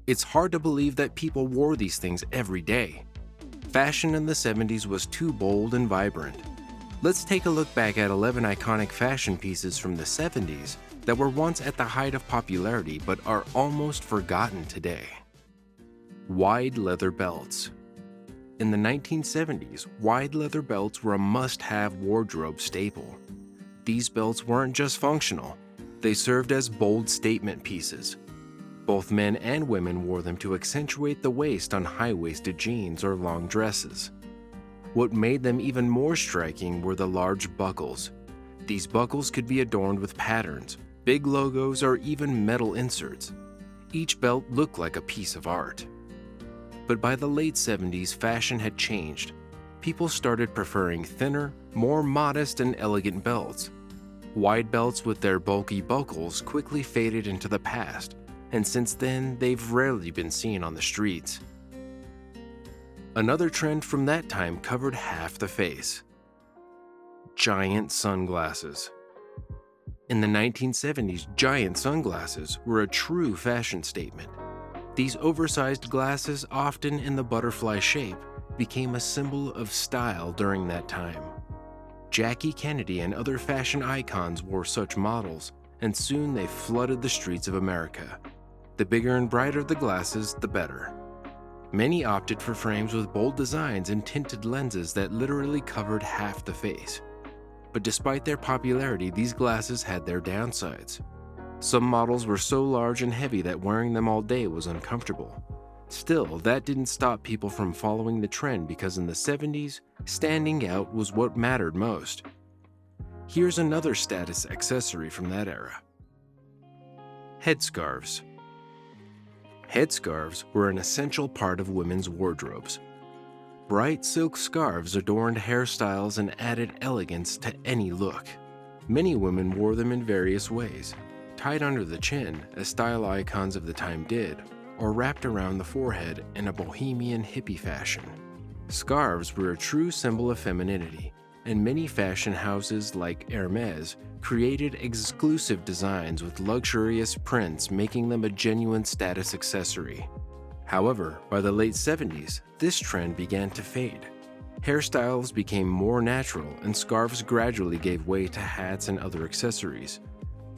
It's hard to believe that people wore these things every day. Fashion in the 70s was too bold and vibrant. Let's take a look back at 11 iconic fashion pieces from the 70s that were once at the height of popularity but are almost forgotten today. Wide leather belts. In the 1970s, wide leather belts were a must-have wardrobe staple. These belts weren't just functional, they served as bold statement pieces. Both men and women wore them to accentuate the waist on high-waisted jeans or long dresses. What made them even more striking were the large buckles. These buckles could be adorned with patterns, big logos, or even metal inserts. Each belt looked like a piece of art. But by the late 70s, fashion had changed. People started preferring thinner, more modest and elegant belts. Wide belts with their bulky buckles quickly faded into the past, and since then, they've rarely been seen on the streets. Another trend from that time covered half the face. Giant sunglasses. In the 1970s, giant sunglasses were a true fashion statement. These oversized glasses, often in the butterfly shape, became a symbol of style during that time. Jackie Kennedy and other fashion icons wore such models, and soon they flooded the streets of America. The bigger and brighter the glasses, the better. Many opted for frames with bold designs and tinted lenses that literally covered half the face. But despite their popularity, these glasses had their downsides. Some models were so large and heavy that wearing them all day was uncomfortable. Still, that didn't stop people from following the trend because in the 70s, standing out was what mattered most. Here's another status accessory from that era. Headscarves. Headscarves were an essential part of women's wardrobes. Bright silk scarves adorned hairstyles and added elegance to any look. Many women wore them in various ways, tied under the chin, as style icons of the time did, or wrapped around the forehead in a bohemian hippie fashion. Scarves were a true symbol of femininity, and many fashion houses like Hermes created exclusive designs with luxurious prints, making them a genuine status accessory. However, by the late 70s, this trend began to fade. Hairstyles became more natural, and scarves gradually gave way to hats and other accessories.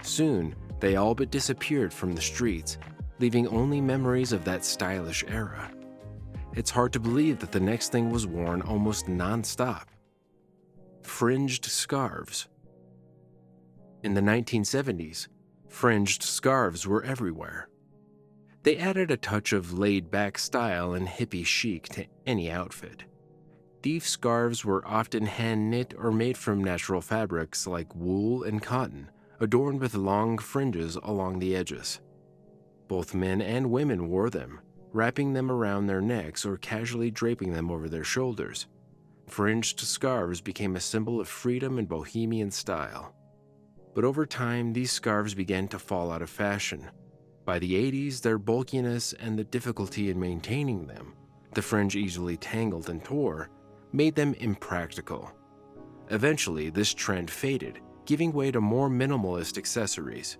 Soon, they all but disappeared from the streets, leaving only memories of that stylish era. It's hard to believe that the next thing was worn almost non-stop. Fringed scarves. In the 1970s, fringed scarves were everywhere. They added a touch of laid-back style and hippie chic to any outfit. These scarves were often hand-knit or made from natural fabrics like wool and cotton, adorned with long fringes along the edges. Both men and women wore them, wrapping them around their necks or casually draping them over their shoulders. Fringed scarves became a symbol of freedom and bohemian style. But over time, these scarves began to fall out of fashion. By the 80s, their bulkiness and the difficulty in maintaining them, the fringe easily tangled and tore, made them impractical. Eventually, this trend faded, giving way to more minimalist accessories.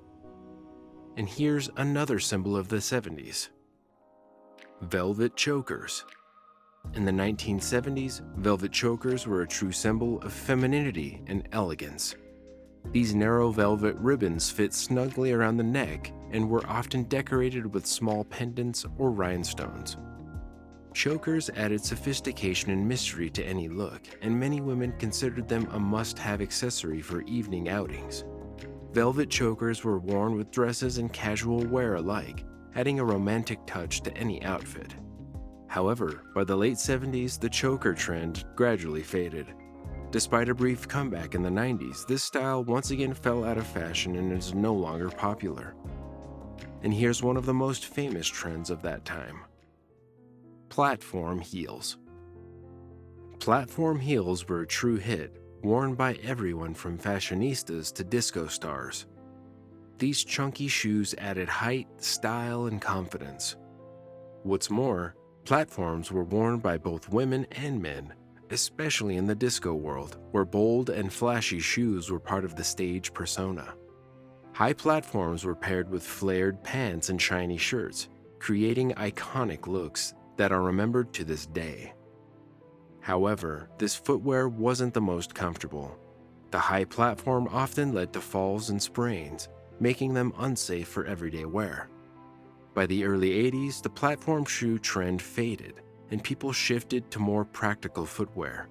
And here's another symbol of the 70s. Velvet chokers. In the 1970s, velvet chokers were a true symbol of femininity and elegance. These narrow velvet ribbons fit snugly around the neck and were often decorated with small pendants or rhinestones. Chokers added sophistication and mystery to any look, and many women considered them a must-have accessory for evening outings. Velvet chokers were worn with dresses and casual wear alike, adding a romantic touch to any outfit. However, by the late 70s, the choker trend gradually faded. Despite a brief comeback in the 90s, this style once again fell out of fashion and is no longer popular. And here's one of the most famous trends of that time. Platform heels. Platform heels were a true hit, worn by everyone from fashionistas to disco stars. These chunky shoes added height, style, and confidence. What's more, platforms were worn by both women and men, especially in the disco world, where bold and flashy shoes were part of the stage persona. High platforms were paired with flared pants and shiny shirts, creating iconic looks that are remembered to this day. However, this footwear wasn't the most comfortable. The high platform often led to falls and sprains, making them unsafe for everyday wear. By the early 80s, the platform shoe trend faded, and people shifted to more practical footwear.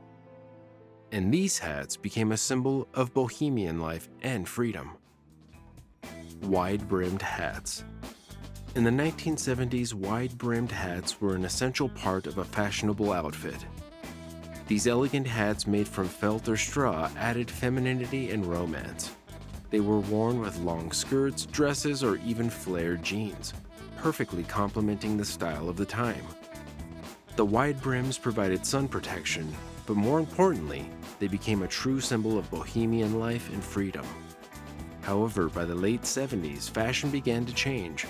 And these hats became a symbol of bohemian life and freedom. Wide-brimmed hats. In the 1970s, wide-brimmed hats were an essential part of a fashionable outfit. These elegant hats made from felt or straw added femininity and romance. They were worn with long skirts, dresses, or even flared jeans, perfectly complementing the style of the time. The wide brims provided sun protection, but more importantly, they became a true symbol of bohemian life and freedom. However, by the late 70s, fashion began to change.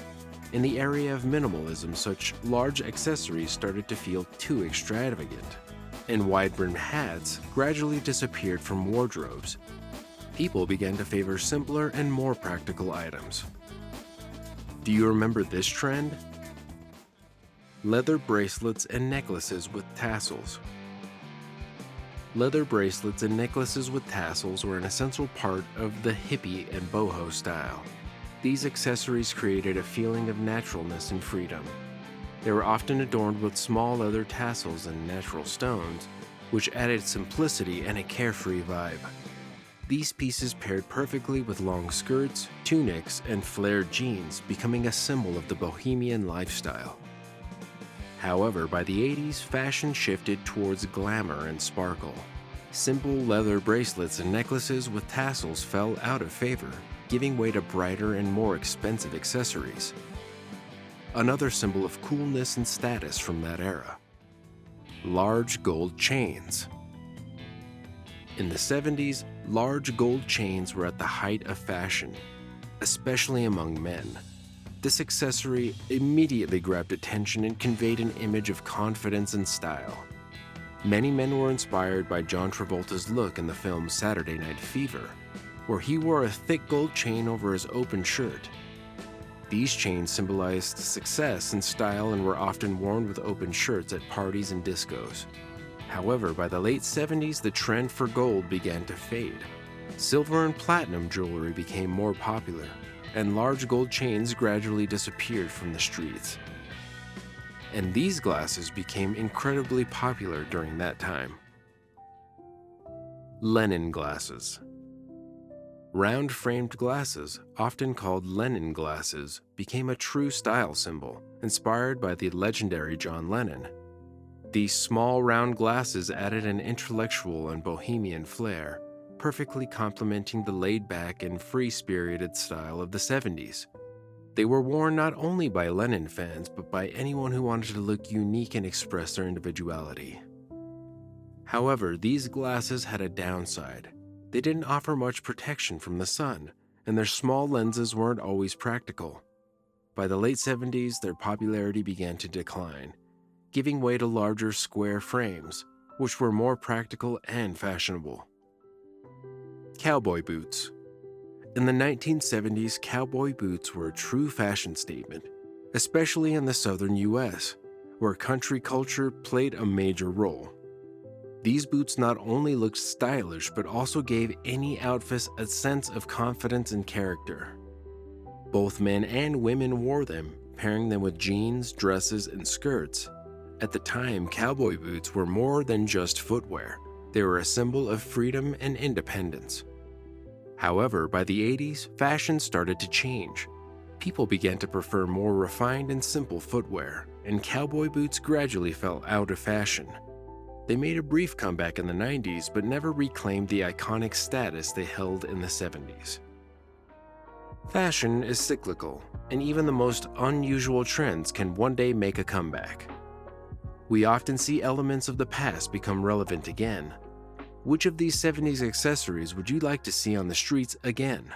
In the area of minimalism, such large accessories started to feel too extravagant, and wide-brimmed hats gradually disappeared from wardrobes. People began to favor simpler and more practical items. Do you remember this trend? Leather bracelets and necklaces with tassels. Leather bracelets and necklaces with tassels were an essential part of the hippie and boho style. These accessories created a feeling of naturalness and freedom. They were often adorned with small leather tassels and natural stones, which added simplicity and a carefree vibe. These pieces paired perfectly with long skirts, tunics, and flared jeans, becoming a symbol of the bohemian lifestyle. However, by the 80s, fashion shifted towards glamour and sparkle. Simple leather bracelets and necklaces with tassels fell out of favor, giving way to brighter and more expensive accessories. Another symbol of coolness and status from that era. Large gold chains. In the 70s, large gold chains were at the height of fashion, especially among men. This accessory immediately grabbed attention and conveyed an image of confidence and style. Many men were inspired by John Travolta's look in the film Saturday Night Fever, where he wore a thick gold chain over his open shirt. These chains symbolized success and style and were often worn with open shirts at parties and discos. However, by the late 70s, the trend for gold began to fade. Silver and platinum jewelry became more popular, and large gold chains gradually disappeared from the streets. And these glasses became incredibly popular during that time. Lennon glasses. Round-framed glasses, often called Lennon glasses, became a true style symbol, inspired by the legendary John Lennon. These small round glasses added an intellectual and bohemian flair, perfectly complementing the laid-back and free-spirited style of the 70s. They were worn not only by Lennon fans, but by anyone who wanted to look unique and express their individuality. However, these glasses had a downside. They didn't offer much protection from the sun, and their small lenses weren't always practical. By the late 70s, their popularity began to decline, giving way to larger square frames, which were more practical and fashionable. Cowboy boots. In the 1970s, cowboy boots were a true fashion statement, especially in the southern US, where country culture played a major role. These boots not only looked stylish, but also gave any outfit a sense of confidence and character. Both men and women wore them, pairing them with jeans, dresses, and skirts. At the time, cowboy boots were more than just footwear. They were a symbol of freedom and independence. However, by the 80s, fashion started to change. People began to prefer more refined and simple footwear, and cowboy boots gradually fell out of fashion. They made a brief comeback in the 90s, but never reclaimed the iconic status they held in the 70s. Fashion is cyclical, and even the most unusual trends can one day make a comeback. We often see elements of the past become relevant again. Which of these 70s accessories would you like to see on the streets again?